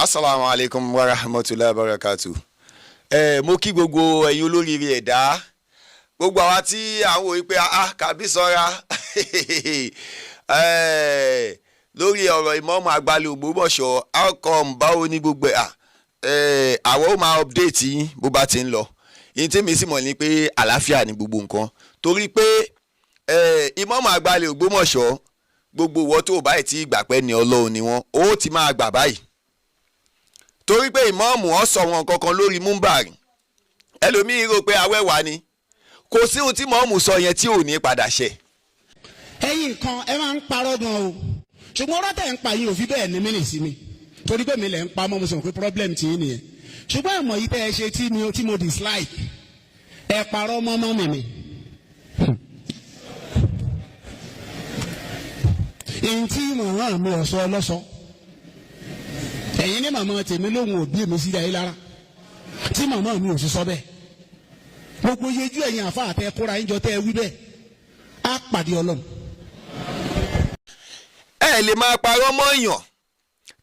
Assalamu alaikum wa rahmatullahi wa barakatuh. Mo kí gbogbo ẹ̀yin olóríire ẹ̀dá. Gbogbo àwa tí à ń wò pé kàbí sọ́ra. Lórí ọ̀rọ̀ Imam Agba Ile Ogbomoso, outcome báwo ní gbogbo àwọn ó máa update yín bó bá ti ń lọ. Yín tí mi sì mọ̀ ní pé àlàáfíà ní gbogbo nǹkan. Torí pé Imam Agba Ile Ogbomoso gbogbo wọ́n tó báyìí tí ìgbà pẹ́ ní Ọlọ́run ni wọ́n ó ti máa gbà báyìí. Torí pé ìmáàmù ó sọ wọn kankan lórí múmbàrí ẹlòmíì rò pé awẹ́wà ni kò sí ohun tí ìmáàmù sọ yẹn tí ò ní padà ṣẹ. ẹ̀yin nǹkan ẹ máa ń parọ́ gan o ṣùgbọ́n ọ̀rọ̀ tẹ̀ ń pa yín ò fi bẹ́ẹ̀ ní mí sí mi torí pé mi lẹ̀ ń pa mọ́ mo sọ pé problem ti yín nìyẹn ṣùgbọ́n ẹ̀mọ̀ yìí tẹ́ ẹ ṣe tí mo dislike ẹ parọ́ mọ́ mọ́ mi. èyí tí màmá mi ọ̀sọ́ ọlọ́sọ ẹ̀yin ní màmá tèmi lóhùn òbí mi sí ayé lára tí màmá mi ò sì sọ bẹ́ẹ̀ gbogbo yejú ẹ̀yin àfa àtẹ kóra yín jọ tẹ́ ẹ wí bẹ́ẹ̀ á pàdé Ọlọ́run. ẹ lè máa parọ́ mọ́ èèyàn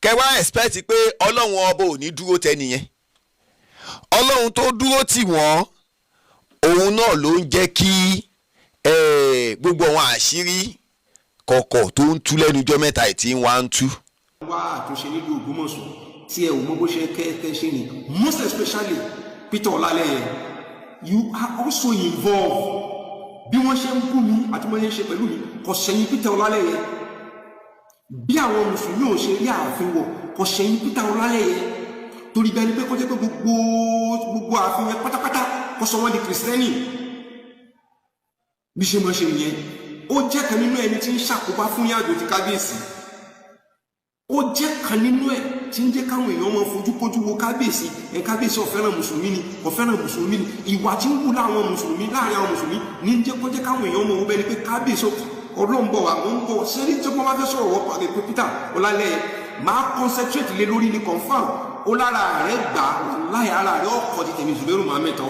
kẹwàá expect pé Ọlọ́run ọba ò ní dúró tẹ nìyẹn Ọlọ́run tó dúró tì wọ́n òun náà ló ń jẹ́ kí gbogbo àwọn àṣírí kọ̀kọ̀ tó ń tú lẹ́nu ọjọ́ mẹ́ta tí wọ́n á ń tú. wá àtúnṣe nílùú Ògbómọ̀ṣọ́ tí ẹ ò mọ bó ṣe kẹ́ ṣe ni most especially Peter Ọlálẹ́yẹ you are also involved bí wọ́n ṣe ń bú mi àti wọ́n ṣe ń ṣe pẹ̀lú mi kò ṣẹ̀yìn Peter Ọlálẹ́yẹ bí àwọn mùsùlùmí ò ṣe rí ààfin wọ̀ kò ṣẹ̀yìn Peter Ọlálẹ́yẹ torí bẹ́ẹ̀ ni pé kó jẹ́ pé gbogbo ààfin yẹn pátápátá kó sọ wọ́n di kìrìsìtẹ́nì bí ṣe mọ̀ ṣe nìyẹn ó jẹ́ kan nínú ẹni tí ń ṣàkóbá fún yàgò ti kábíyèsí ó jẹ́ kan nínú ẹ̀ tí ń jẹ́ káwọn èèyàn máa fojú kojú wo kábíyèsí kábíyèsí ó fẹ́ràn mùsùlùmí ni kò fẹ́ràn mùsùlùmí ni ìwà tí ń wù láàrin àwọn mùsùlùmí ní ń jẹ́ kó jẹ́ káwọn èèyàn máa wọ bẹ́ẹ̀ ni pé kábíyèsí ọlọ́mbọ̀ wà ń bọ̀ sẹ́ni tí wọ́n bá fẹ́ sọ̀rọ̀ wọ́pọ̀ àti pé Peter Ọlálẹ́yẹ máa concentrate lé lórí ní confam ó lára rẹ̀ gbà láyà ara rẹ̀ ọkọ̀ ti tẹ̀mí Suberu Lobanika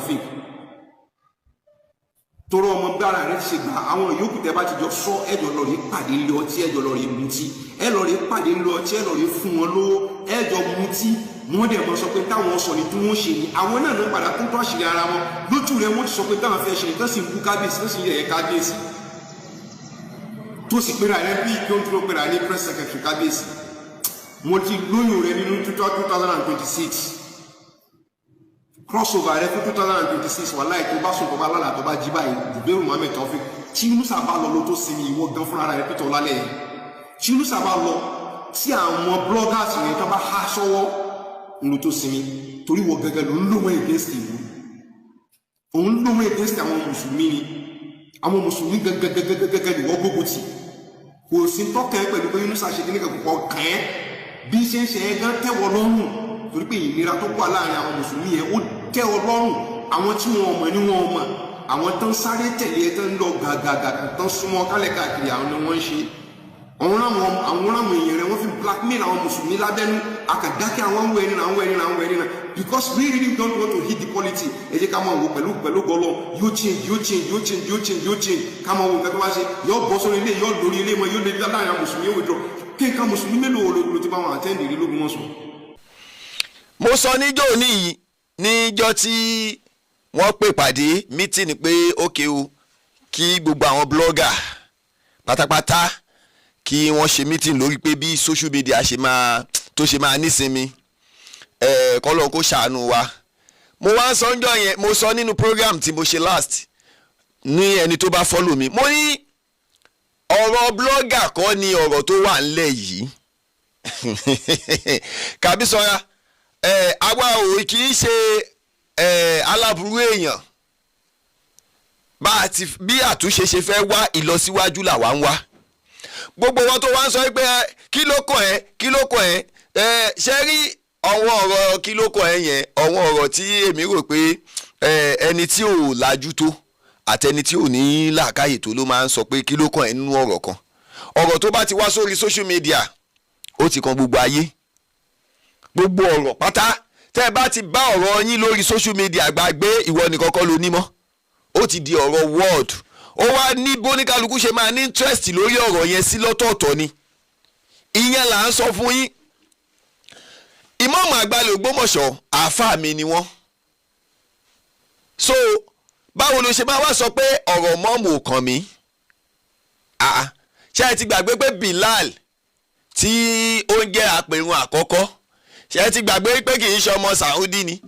tọrọ ọmọ gbára rẹ ṣe gbà àwọn yòókù tẹ bá ti jọ sọ ẹjọ lọ rí pàdé ńlẹ ọtí ẹjọ lọ rí mutí ẹ lọ rí pàdé ńlẹ ọtí ẹ lọ rí fún wọn lówó ẹjọ mutí wọn dẹ mọ sọ pé táwọn sọ ni tí wọn ṣe ni àwọn náà ló padà tó tó àṣírí ara wọn lójú rẹ wọn ti sọ pé táwọn fẹ́ ṣe ni tó sì ń bú kábíyèsí tó sì ń yẹ̀yẹ́ kábíyèsí tó sì pera rẹ bí tó ń dúró pera ní press secretary kábíyèsí mo ti lóyún rẹ nínú 2026 crossover rẹ fún 2026 wàláì tó bá sùn tó bá lálàá tó bá jí báyìí Suberu Lobanika tí Musa bá lọ ló tó sinmi ìwọ gan fúnra rẹ Peter Ọlálẹ́yẹ tí Musa bá lọ tí àwọn bloggers yẹn tó bá há sọ́wọ́ ló tó sinmi torí wọ gẹ́gẹ́ ló ń lówó against ìlú òun lówó against àwọn mùsùlùmí ni àwọn mùsùlùmí gẹ́gẹ́ ni wọ́n gbogbo tì kò sí tọ́kẹ́ pẹ̀lú pé Musa ṣe kíní kẹ́kọ̀ọ́ kàn án bí ṣe ń ṣe ẹ́ gán tẹ́wọ́ lọ́rùn torí pé ìnira tó wà láàrin àwọn mùsùlùmí yẹn ó tẹ́ ọlọ́run àwọn tí wọn mọ̀ ní wọn mọ̀ àwọn tó ń sáré tẹ̀lé ẹ tó ń lọ gàgàgà tó ń súnmọ́ kálẹ̀ káàkiri àwọn ni wọ́n ń ṣe àwọn ráwọn èèyàn rẹ̀ wọ́n fi blackmail àwọn mùsùlùmí lábẹ́nú akàdákẹ́ àwọn ń wẹ̀rí náà because we really don't want to hit the politics ẹ jẹ́ ká máa wò pẹ̀lú gọlọ yóò change ká máa wò nǹkan tó wá ṣe yóò bọ́ sórí ilé yóò lórí ilé wọn yóò lè láàrin àwọn mùsùlùmí yóò withdraw kí nǹkan mùsùlùmí mélòó ló ti bá wọn àtẹ́ǹdì rí l'Ógbómọ̀ṣọ́. mo sọ níjọ́ níyì níjọ́ tí wọ́n pè pàdé mítìnì pé ókè o kí gbogbo àwọn blogger pátápátá kí wọ́n ṣe mítìnì lórí pé bí social media ṣe máa nísinmi kọ́lọ́ kó ṣàánú wa. mo wá sọ níjọ́ yẹn mo sọ nínú program tí mo ṣe last ní ẹni tó bá follow mi mo ní ọ̀rọ̀ blogger kọ́ ni ọ̀rọ̀ tó wà ńlẹ̀ yìí kàbí sọ́ra àwa ò kì í ṣe aláburú èèyàn bí àtúnṣe ṣe fẹ́ wá ìlọsíwájú làwa ń wá gbogbo wọn tó wá ń sọ pé kí ló kàn ẹ́ ṣe rí àwọn ọ̀rọ̀ kí ló kàn ẹ́ yẹn àwọn ọ̀rọ̀ tí èmi rò pé ẹni tí ò lajú tó àtẹni tí ò ní làákàyè tó ló máa ń sọ pé kí ló kàn ẹ́ nínú ọ̀rọ̀ kan ọ̀rọ̀ tó bá ti wá sórí social media ó ti kan gbogbo ayé gbogbo ọ̀rọ̀ pátá tẹ́ ẹ bá ti bá ọ̀rọ̀ yín lórí social media gbàgbé ìwọ nìkan kọ́ ló ní mọ́ ó ti di ọ̀rọ̀ world ó wá ní bóníkálukú ṣe máa ní interest lórí ọ̀rọ̀ yẹn sí lọ́tọ̀ọ̀tọ̀ ni ìyẹn là ń sọ fún yín Imam Imam Agba Ile Ogbomoso àáfàá mi ni wọ́n. So báwo ló ṣe máa wá sọ pé ọ̀rọ̀ mọ́mù ò kàn mí? Ṣé ẹ ti gbàgbé pé Bilal tí ó ń jẹ́ apèrun àkọ́kọ́, ṣé ẹ ti gbàgbé pé kì í ṣe ọmọ Saudi ni?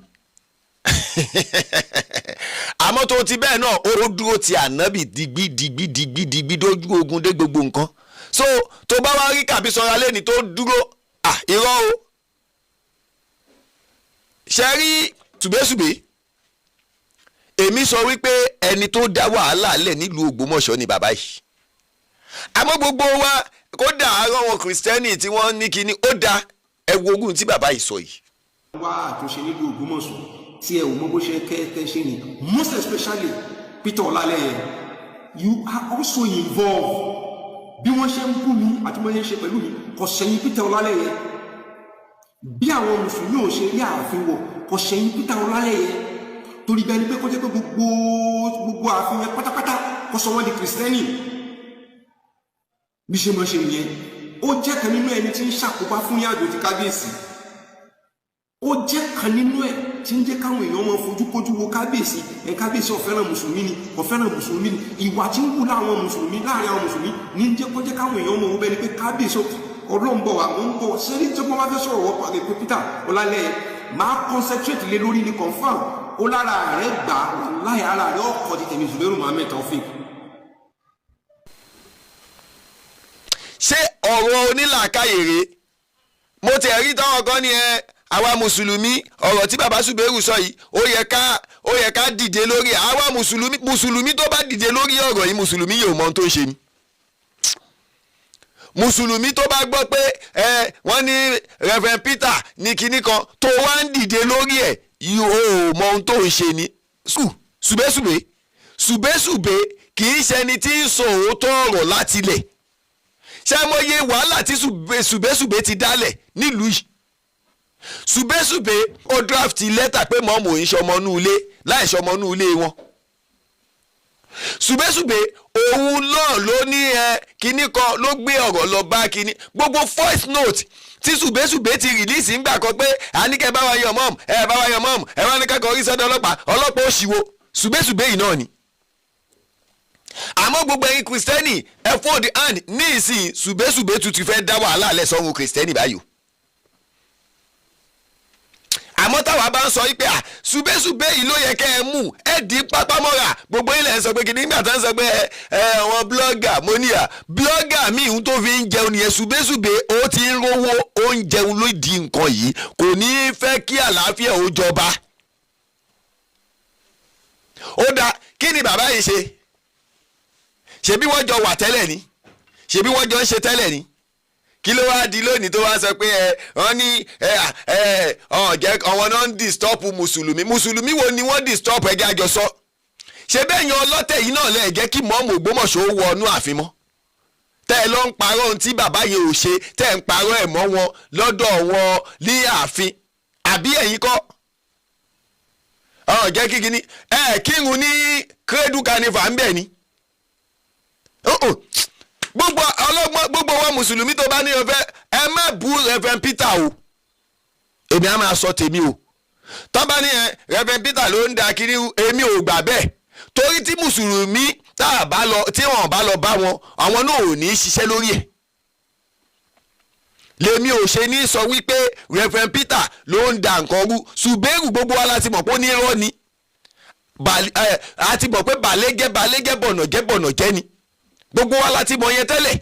Àmọ́ tó ti bẹ́ẹ̀ náà ó dúró ti ànábì digbí dójú ogun dé gbogbo nǹkan. So tó bá wá rí kàbí sọra lẹ́ni tó dúró irọ́ o. Ṣé rí tùbẹ́sùbẹ́ èmi sọ wípé ẹni tó dá wàhálà lẹ̀ nílùú Ògbómọ̀ṣọ́ ni bàbá yìí. Àmọ́ gbogbo wa kódà àwọn wọn kìrìsìtẹ́nì tí wọ́n ní kíní ó dá ẹ̀wọ̀ ogun tí bàbá yìí sọ yìí. wá àtúnṣe nílùú Ògbómọ̀ṣọ́ tí ẹ ò mọ bó ṣe kẹ́ ṣe ni most especially Peter Ọlálẹ́yẹ, you are also involved. Bí wọ́n ṣe ń bú mi àti wọ́n ṣe ń ṣe pẹ̀lú mi kò ṣẹ̀yìn Peter Ọlálẹ́yẹ. Bí àwọn mùsùlùmí ò ṣe rí ààfin wọ̀ kò ṣẹ̀yìn Peter Ọlálẹ́yẹ. Torí bẹ́ẹ̀ ni pé kó jẹ́ pé gbogbo ààfin yẹn pátápátá kó sọ wọ́n di kìrìsìtẹ́nì. Bí ṣe mọ̀ ṣe nìyẹn ó jẹ́ kan nínú ẹni tí ń ṣàkóbá fún yàgò ti kábíyèsí. Ó jẹ́ kan nínú ẹ̀ tí ń jẹ́ káwọn èèyàn máa fojú kojú wo kábíyèsí. Kábíyèsí ò fẹ́ràn mùsùlùmí ni kò fẹ́ràn mùsùlùmí ni ìwà tí ń wù láwọn mùsùlùmí láàrin àwọn mùsùlùmí ní ń jẹ́ kó jẹ́ káwọn èèyàn máa wọ bẹ́ẹ̀ ni pé kábíyèsí ọlọ́mbọ̀ wa ń bọ̀ sẹ́ni tí wọ́n bá fẹ́ sọ̀rọ̀ wọ́pọ̀ àgbẹ̀ pé Peter Ọlálẹ́yẹ máa concentrate lé lórí ní confam ó lára rẹ̀ gbà láyé ara rẹ̀ ọkọ̀ ti tẹ̀mí Suberu Lobanika. Ṣé ọ̀rọ̀ onílàákàyè rèé? Mo tẹ̀ rí táwọn kan ní àwa mùsùlùmí ọ̀rọ̀ tí bàbá Suberu sọ yìí ó yẹ ká dìde lórí àwa mùsùlùmí tó bá dìde lórí ọ̀rọ̀ yìí mùsùlùmí yóò mọ ohun tó ń ṣe ni. Mùsùlùmí tó bá gbọ́ pé wọ́n ní Reverend Peter ní kinní kan tó wá ń dìde lórí ẹ̀ yóò mọ ohun tó ń ṣe ni. Sùbẹ́sùbẹ́ kì í ṣẹni tí ń sọ òótọ́ ọ̀rọ̀ láti ilẹ̀. Ṣé mo yẹ wàhálà tí Sùbẹ́sùbẹ́ ti dálẹ̀ nílùú yìí? Sùbẹ́sùbẹ́ ó draft lẹ́tà pé mọ́mọ́ ń ṣọmọnú ilé láì ṣọmọnú ilé wọn. Sùbẹ́sùbẹ́ òun náà ló ní kinní kan ló gbé ọ̀rọ̀ lọ bá kinní gbogbo voice note tí Sùbẹ́sùbẹ́ ti release ńgbà kan pé àníkẹ́ bá wa yọ mọ́m bá wa yọ mọ́m wá ní kẹ́kọ̀ọ́ rí sọ́dọ̀ ọlọ́pàá ó ṣìwò Sùbẹ́sùbẹ́ yìí náà ni. Àmọ́ gbogbo ẹ̀yin kìrìsìtẹ́nì ẹ fold hand ní ìsìn Sùbẹ́sùbẹ́ tuntun fẹ́ dá wàhálà lẹ̀ sọ́run kìrìsìtẹ́nì báyìí. Àmọ́ táwa bá ń sọ wípé Sùbẹ́sùbẹ́ yìí ló yẹ kẹ́ ẹ mú ẹ dì í pápámọ́ra gbogbo ilẹ̀ ń sọ pé kìíní nígbà tó ń sọ pé àwọn blọ́gà mo níyà blọ́gà míì ń tó fi ń jẹun nìyẹn Sùbẹ́sùbẹ́ ó ti ń rówó ó ń jẹun ló di nǹkan yìí kò ní í fẹ́ kí àlàáfíà ó jọba. Ó dáa kí ni bàbá yìí ṣe? Ṣebí wọ́n jọ wà tẹ́lẹ̀ ni? Ṣebí wọ́n jọ ń ṣe tẹ́lẹ̀ ni? Kí ló wá di lónìí tó wá sọ pé wọ́n ní àwọn náà ń disturb mùsùlùmí wo ni wọ́n disturb ẹ̀jẹ̀ àjọsọ? Ṣé bẹ́ẹ̀ yan ọlọ́tẹ̀ yìí náà lẹ́ẹ̀ jẹ́ kí mọ́ọ̀mù Ògbómọ̀ṣọ́ wọ inú ààfin mọ́? Tẹ́ ẹ lọ ń parọ́ ohun tí bàbá yẹn ò ṣe tẹ́ ẹ ń parọ́ ẹ̀ mọ́ wọn lọ́dọ̀ wọn ní ààfin àbí ẹ̀yin kọ́? Jẹ́ kí kíní kírun ní kírẹ́dù kanifa ń bẹ̀ ni. Gbogbo ọlọ́gbọ́n gbogbo wa mùsùlùmí tó bá ní ọ̀fẹ́ ẹ má bú Reverend Peter o. Èmi á máa sọ tèmi o. Tọ́ bá ní Reverend Peter ló ń da kiri èmi ò gbà bẹ́ẹ̀. Torí tí mùsùlùmí tí wọ́n bá lọ bá wọn àwọn náà ò ní í ṣiṣẹ́ lórí ẹ̀. Lèmi ò ṣe ní sọ wípé Reverend Peter ló ń da nǹkan rú. Suberu gbogbo wa láti mọ̀ pé ó ní irọ́ ni. Àti mọ̀ pé balẹ̀gẹ́ bọ̀nàjẹ́ ni. Gbogbo wa láti mọ̀ yẹn tẹ́lẹ̀.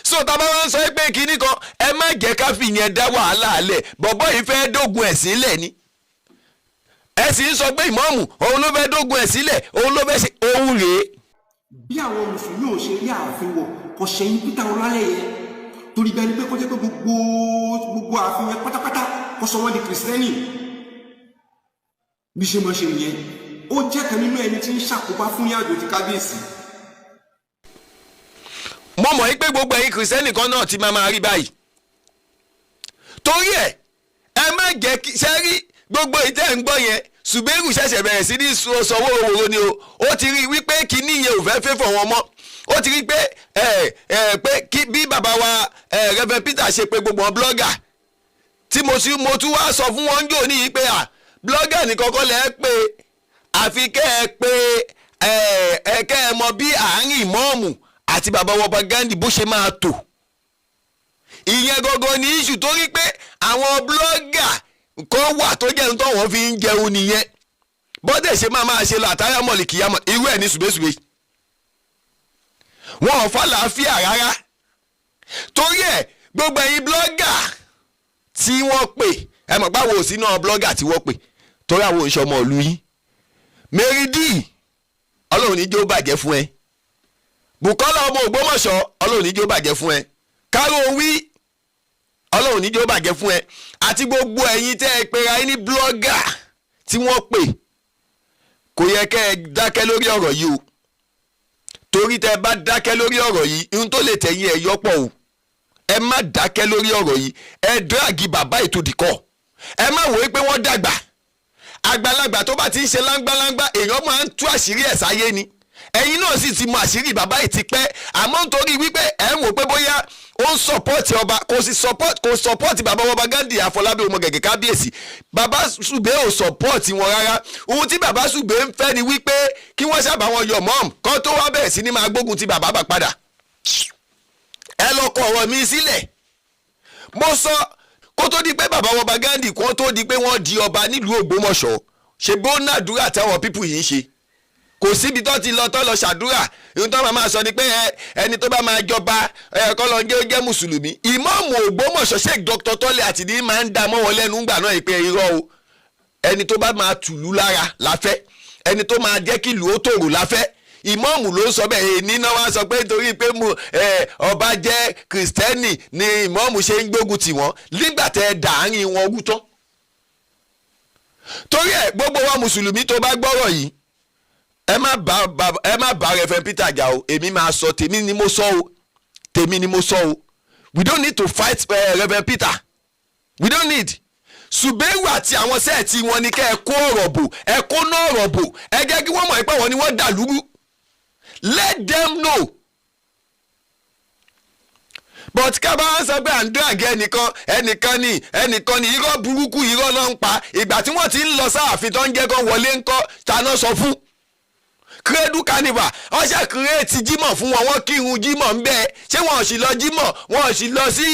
So tá a bá wá ń sọ pé kinní kan ẹ má jẹ́ ká fi yẹn dá wàhálà alẹ̀ bọ̀bọ́ yìí fẹ́ dógun ẹ̀ sílẹ̀ ni. Ẹ sì ń sọ pé ìmọ̀ọ́mù òun ló fẹ́ dógun ẹ̀ sílẹ̀ òun ló fẹ́ ṣe òun rèé. Bí àwọn mùsùlùmí ò ṣe rí ààfin wọ̀ kò ṣẹ̀yìn Peter Ọlálẹ́yẹ torí bẹ́ẹ̀ ni pé kó jẹ́ pé gbogbo ààfin yẹn pátápátá kó sọ wọ́n di kìrìsìtẹ́nì. Bí ṣe mọ̀ ṣe nìyẹn ó jẹ́ kan nínú ẹni tí ń ṣàkóbá fún yàgò ti kábíyèsí. Mo mọ̀ pé gbogbo ẹ̀yin kìrìsìtẹ́nì kan náà ti máa rí báyìí. Torí ẹ má jẹ́ kí ṣe rí gbogbo ìtẹ́ ń gbọ́ yẹn Suberu ṣẹ̀ṣẹ̀ bẹ̀rẹ̀ sí ní sọ̀wọ́ òwòrò ni o. Ó ti rí wípé kíní yẹn ò fẹ́ fọ̀ wọn mọ́. Ó ti rí pé bí bàbá wa Reverend Peter ṣe pé gbogbo blọ́gà tí mo tún wá sọ fún wọn jò ní pé blogger ní kọ́kọ́ lẹ́ pé àfi kẹ́ ẹ pé kẹ́ ẹ mọ bí àárín ìmọ̀ọ́mù àti bàbá wọba Gandhi bó ṣe máa tò. ìyẹn gangan ní iṣu torí pé àwọn blogger kan wà tó jẹ́ nítorí wọ́n fi ń jẹun nìyẹn bọ́dẹ̀ ṣe máa ṣe lọ àtàyà mọ̀lì kìyàmọ̀ irú ẹ̀ ní ṣùgbẹ́ṣùgbẹ́ wọn ò fàlàáfíà rárá torí ẹ̀ gbogbo ẹ̀yin blogger tí wọ́n pè ẹ mọ̀ báwo ò sí náà blogger tí wọ́n pè torí àwọn òṣìṣẹ́ ọmọ ìlú yín Meridi ọlọ́run ní jó bàjẹ́ fún ẹ Bùkọ́lá ọmọ Ògbómọ̀ṣọ́ ọlọ́run ní jó bàjẹ́ fún ẹ Káró wí ọlọ́run ní jó bàjẹ́ fún ẹ àti gbogbo ẹ̀yin tẹ́ ẹ pera yín ní blogger tí wọ́n pè kò yẹ kẹ́ ẹ dákẹ́ lórí ọ̀rọ̀ yìí o torí tẹ́ ẹ bá dákẹ́ lórí ọ̀rọ̀ yìí ihun tó lè tẹ̀yìn ẹ yọpọ̀ o ẹ má dákẹ́ lórí ọ̀rọ̀ yìí ẹ dráàgì bàbá ìtòdìkọ̀ ẹ má wòó pé wọ́n dàgbà àgbàlagbà tó bá ti ń ṣe láńgbáláńgbá èèyàn máa ń tú àṣírí ẹ̀ sáyé ni ẹ̀yin náà sì ti mọ àṣírí bàbá yìí ti pẹ́ àmọ́ nítorí wípé ẹ̀ ń wò pé bóyá ó ń sọpọ́ọ̀tì ọba kò sọpọ́ọ̀tì bàbá ọba Gandhi Àfọlábí ọmọ gẹ̀gẹ̀ kábíyèsí bàbá Sùbé ò sọpọ́ọ̀tì wọn rárá ohun tí bàbá Sùbé ń fẹ́ ni wípé kí wọ́n sábà wọn yọ mọ́ọ̀mù kán tó wá bẹ̀rẹ̀ sí ni máa gbógun ti bàbá bà padà ẹ lọ kọ ọ̀rọ̀ mi sílẹ̀ mo sọ kó tó di pé bàbá ọba Gandhi kó tó di pé wọ́n di ọba nílùú Ògbómọ̀ṣọ́ ṣe bó nàdúrà táwọn pípù yìí ń ṣe kò síbi tó ti lọ tó lọ ṣàdúrà ohun tó máa sọ ni pé ẹni tó bá máa jọba kọ́ lọ jẹ́ mùsùlùmí ìmáàmù Ògbómọ̀ṣọ́ Sheikh Dr. Tọ́lẹ̀ Àtìdí máa ń dá mọ́ wọn lẹ́nu ńgbà náà ìpè irọ́ o ẹni tó bá máa tùlú lára láfẹ́ ẹni tó máa jẹ́ kí ìlú ó tòrò láfẹ́ ìmáàmù ló ń sọ bẹ́ẹ̀ nínú wa sọ pé nítorí pé ọba jẹ́ kìrìsìtẹ́nì ni ìmáàmù ṣe ń gbógun tì wọ́n nígbà tẹ́ dàárín wọn wú tán torí ẹ̀ gbogbo wa mùsùlùmí tó bá gbọ́rọ̀ yìí ẹ má bá Reverend Peter jà o èmi máa sọ tèmi ni mo sọ o we don't need to fight Reverend Peter we don't need Suberu àti àwọn sẹ́ẹ̀tì wọn ni kẹ́ ẹ kó ọ̀rọ̀ bò ẹ kó náà ọ̀rọ̀ bò ẹ jẹ́ kí wọ́n mọ̀ pé wọ́n ni wọ́n dà lúrú let them know but ká bá ń sọ pé à ń drag ẹnìkan ni irọ́ burúkú irọ́ náà ń pa ìgbà tí wọ́n ti ń lọ sáàfin tó ń jẹ́ kó wọlé ńkọ́ taná sọ fún kírẹ́dù carnival wọ́n ṣe kírẹ́ẹ̀tì jímọ̀ fún wọn wọ́n kírun jímọ̀ ń bẹ́ẹ̀ ṣé wọn ò sì lọ jímọ̀ wọn ò sì lọ sí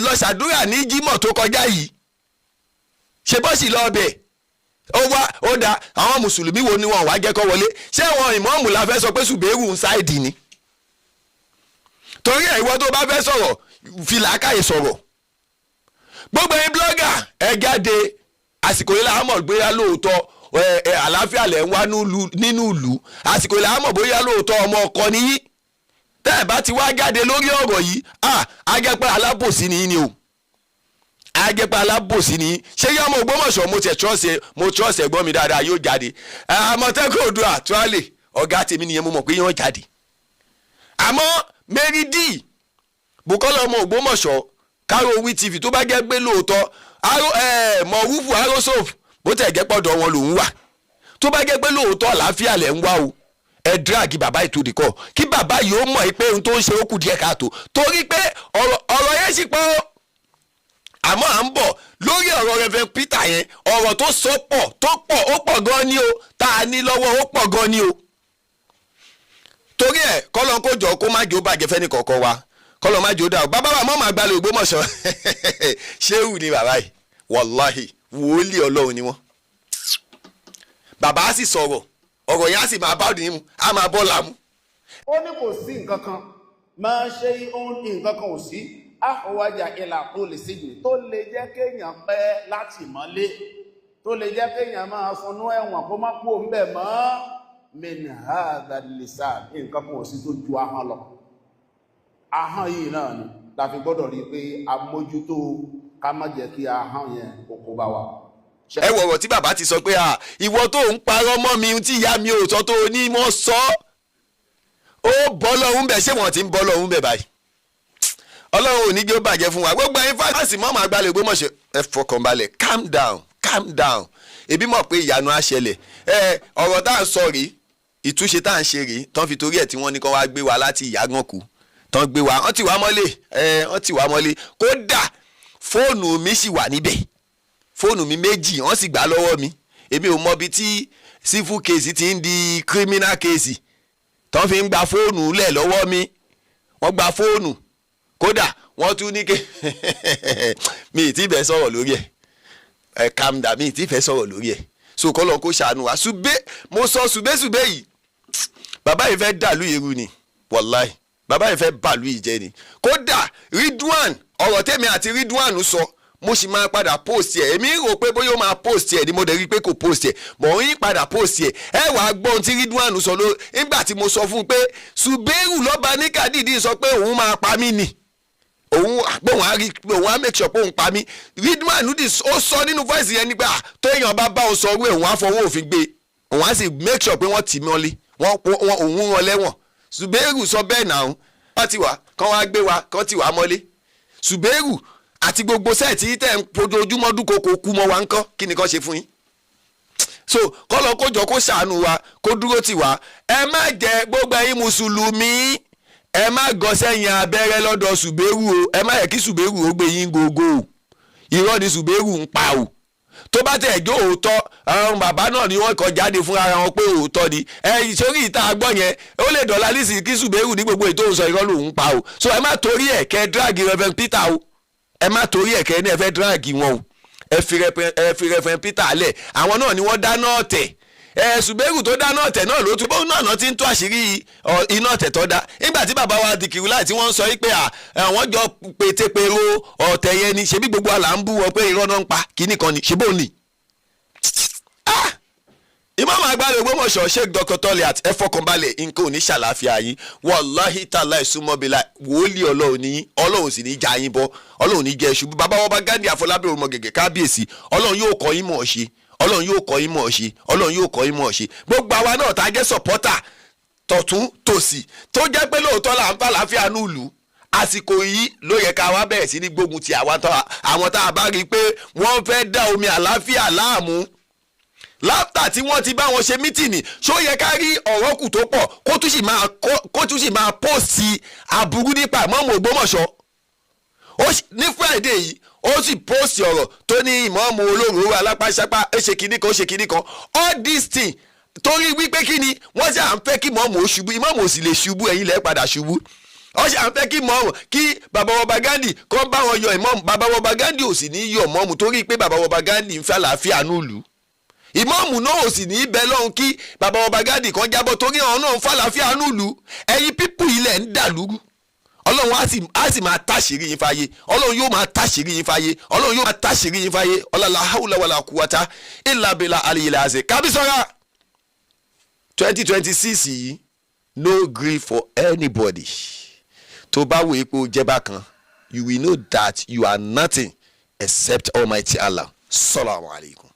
lọ ṣàdúrà ní jímọ̀ tó kọjá yìí ṣe bọ́ sì lọ bẹ̀ ó dá àwọn mùsùlùmí wo ni wọn wá jẹ́ kó wọlé ṣé wọn ìmọ̀ọ́mù la fẹ́ sọ pé Suberu ń ṣáìdì ni torí ẹ̀ ìwọ tó bá fẹ́ sọ̀rọ̀ fi làákàyè sọ̀rọ̀ gbogbo ẹ̀yin blogger ẹ jáde àsìkò yìí làá mọ̀ bóyá lóòótọ́ àlàáfíà lẹ̀ ń wá nínú ìlú àsìkò yìí làá mọ̀ bóyá lóòótọ́ ọmọ ọkọ nìyí tẹ́ ẹ̀ bá ti wá jáde lórí ọ̀rọ̀ yìí ajẹ́pẹ́ alábòsí ni o ajẹ́pẹ́ alábòsí ni ṣé yá ọmọ Ògbómọ̀ṣọ́ mo trọ́ọ̀sì ẹ̀gbọ́n mi dáadáa yóò jáde Àmọ̀tẹ́kùn Oòduà tuwálè ọ̀gá tèmi nìyẹn mo mọ̀ pé yóò jáde àmọ́ Meridi Bùkọ́lá ọmọ Ògbómọ̀ṣọ́ Káró wí TV tó bá jẹ́ pé lóòótọ́ mọ̀rúfù arósòf bó tẹ̀ jẹ́ pọ̀dọ̀ wọn lòún wà tó bá jẹ́ pé lóòótọ́ àlàáfíà lẹ̀ ń wá o ẹ díràgì bàbá ìtòdìkọ̀ kí bàbá yìí ó mọ̀ pé ohun tó ń ṣe ó kù díẹ̀ káàtó torí pé ọ̀rọ̀ yẹn sì pọ̀ àmọ́ à ń bọ̀ lórí ọ̀rọ̀ Reverend Peter yẹn ọ̀rọ̀ tó sọ pọ̀ tó pọ̀ ó pọ̀ gan ni o tá a ní lọ́wọ́ ó pọ̀ gan ni o torí ẹ̀ kọ́lọ́n kó jọ kó má jò bàjẹ́ fẹ́ni kọ̀ọ̀kan wa kọ́lọ́n má jò dà o bàbá wa mọ́ Agba Ile Ogbomoso ṣéwù ni bàbá yìí wàláhì wòlíì Ọlọ́run ni wọ́n bàbá á sì sọ̀rọ̀ ọ̀rọ̀ yẹn á sì máa bá òdì mu á máa bọ́ làmú. ó ní kò sí nǹkan kan máa ṣe nǹkan kan ò sí àwọ̀wájà ìlà tó lè sígbìn tó lè jẹ́ kéèyàn pẹ́ láti mọ́lé tó lè jẹ́ kéèyàn máa sunú ẹ̀wọ̀n kó má kú òun bẹ̀ mọ́ min hadha lisan nǹkan kan ò sí tó ju ahọ́n lọ ahọ́n yìí náà ni la fi gbọ́dọ̀ rí i pé a mójútó ká má jẹ́ kí ahọ́n yẹn kókó bá wa. ẹ wọ̀rọ̀ tí bàbá ti sọ pé ìwọ tó ń parọ́ mọ́ mi tí ìyá mi ò sọ tó ní mọ́ sọ ó bọ́ lọ́hún bẹ̀ ṣé wọ́n ti ń bọ́ lọ́hún bẹ̀ báyìí Ọlọ́run ò ní jẹ́ ó bàjẹ́ fún wa gbogbo ẹ̀yin fásitì mọ́ Agba Ile Ogbomoso ẹ fọkànbalẹ̀ calm down ebi mọ̀ pé ìyanu á ṣẹlẹ̀ ọ̀rọ̀ tá à ń sọ rèé ìtúnṣe tá à ń ṣe rèé tán fi torí ẹ̀ tí wọ́n ní kán wá gbé wa láti ìyágànkù tán gbé wa wọ́n ti wá mọ́lé kódà fóònù mi sì wà níbẹ̀ fóònù mi méjì wọ́n sì gbà lọ́wọ́ mi èmi ò mọ bí tí civil case ti ń di criminal case tó fi ń gba fóònù lẹ̀ lọ́wọ́ mi wọ́n gba fóònù kódà wọ́n tún ní ké mi ì tí fẹ́ sọ̀rọ̀ lórí ẹ̀ calm down mi ì tí fẹ́ sọ̀rọ̀ lórí ẹ̀ so kọ́lọ́n kó ṣàánú wa mo sọ ṣùgbẹ́ṣùgbẹ́ yìí bàbá yìí fẹ́ dàlú irú ni wàláì bàbá yìí fẹ́ bàlú ìjẹ́ ni kódà Ridwan ọ̀rọ̀ tèmi àti Ridwan sọ mo sì máa padà post ẹ̀ èmi rò pé bóyá ó máa post ẹ̀ ni mo dẹ̀ rí pé kò post ẹ̀ mọ̀ ń yí padà post ẹ̀ ẹ wàá gbọ́ ohun tí Ridwan sọ ló nígbà tí mo sọ fún un pé Suberu Lobanika dìídì sọ pé òun máa pa mí ni òun á make sure pé òun pa mí Ridwan ó sọ nínú voice yẹn nígbà tó èèyàn bá òun sọ wé òun á fọwọ́ òfin gbé òun á sì make sure pé wọ́n tì mọ́lé òun rán lẹ́wọ̀n Suberu sọ bẹ́ẹ̀ náà wọ́n ti wá kán wá gbé wa kán ti wá mọ́lé Suberu àti gbogbo sẹ́ẹ̀tì tẹ̀ ń fojoojúmọ́ dúnkokò kú mọ́ wa ń kọ́ kí ni kán ṣe fún yín so kọ́lọ́ kó jọ kó ṣàánú wa kó dúró tì wá ẹ má jẹ́ gbogbo ẹ̀yin mùsùlùmí ẹ má gọ sẹ́yìn abẹ́rẹ́ lọ́dọ̀ Suberu o ẹ má yẹ kí Suberu ó gbé yín gógó o irọ́ ni Suberu ń pa o tó bá tẹ̀ jó òótọ́ àwọn bàbá náà ni wọ́n kọ jáde fún ara wọn pé òótọ́ ni sórí ìta gbọ́ yẹn ó lè dọ̀la lísì kí Suberu ní gbogbo ètò òsọ irọ́ lòún pa o so ẹ má torí ẹ̀ kẹ́ dragi Reverend Peter o ẹ má torí ẹ̀ kẹ́ ní ẹ fẹ́ dragi wọn o ẹ fi Reverend Peter lẹ̀ àwọn náà ni wọ́n dáná ọ̀tẹ̀ Suberu tó dáná ọ̀tẹ̀ náà ló tún bóun náà ti ń tó àṣírí iná ọ̀tẹ̀ tó dá nígbà tí bàbá wa dìkìrú láì tí wọ́n ń sọ pé àwọn jọ pétépéró ọ̀tẹ̀ yẹn ni ṣebí gbogbo àlà ń bú wọn pé irọ́ náà ń pa kíní kan ni ṣebí òun ni. Imam Agba Ile Ogbomoso Sheikh Dr. Toliat ẹ fọkànbalẹ̀ nǹkan ò ní ṣàlàáfíà yín wàláhì tàlà ìsúnmọ́bìlà wòlíì ọlọ́run ní ọlọ́run sì ní já yín bọ́ ọlọ́run ní jẹ́ ṣubú bàbá wọn bá Gandhi Àfọlábí ọmọ gẹ̀gẹ̀ kábíyèsí ọlọ́run yóò kọ́ yín mọ̀ ọ́ ṣe ọlọ́run yóò kọ́ yín mọ̀ ọ́ ṣe ọlọ́run yóò kọ́ yín mọ̀ ọ́ ṣe gbogbo àwa náà tá a jẹ́ sọ̀pọ́tà tọ̀tún tòsì tó jẹ́ pé lóòótọ́ là ń fà láfíà núùlù àsìkò yìí ló yẹ ká wá bẹ̀rẹ̀ sí ní gbógun ti àwọn tá a bá rí i pé wọ́n fẹ́ dá omi àlàáfíà láàmú láfta tí wọ́n ti bá wọn ṣe mítìnì ṣó yẹ ká rí ọ̀rọ̀ kù tó pọ̀ kó tún sì máa póòsì aburú nípa Ìmáàmù Ògbómọ̀ṣọ́ ní Friday yìí ó sì póòsì ọ̀rọ̀ tó ní ìmáàmù olóró alápáṣápá ó ṣe kinní kan ó ṣe kinní kan all this thing torí wípé kí ni wọ́n ṣe à ń fẹ́ kí ìmáàmù ó ṣubú ìmáàmù ò sì lè ṣubú ẹ̀yin lẹ́ padà ṣubú wọ́n ṣe à ń fẹ́ kí ìmáàmù kí bàbá wọba Gandhi kọ́ bá wọn yọ ìmáàmù bàbá wọba Gandhi ò sì ní yọ ìmáàmù torí pé bàbá wọba Gandhi ń fẹ́ àlàáfíà núùlù ìmáàmù náà ò sì ní í bẹ lọ́hùn kí bàbá ọba Gandhi kan jábọ́ torí ọ̀hún náà ń fàlàáfíà núùlù ẹ̀yin pípù ilẹ̀ ń dà lúrú ọlọ́run á sì máa táṣìírí yín fáyé ọlọ́run yóò máa táṣìírí yín fáyé ọlọ́run yóò máa táṣìírí yín fáyé ọlọ́lá haúlá wàlá kúwàtá ìlàbẹ̀là àlìyèlà àṣẹ kábísọ́ra 2026 yìí no grief for anybody tó bá wo epo jẹba kan you will know that you are nothing except Almighty Allah. Salaam alaikum.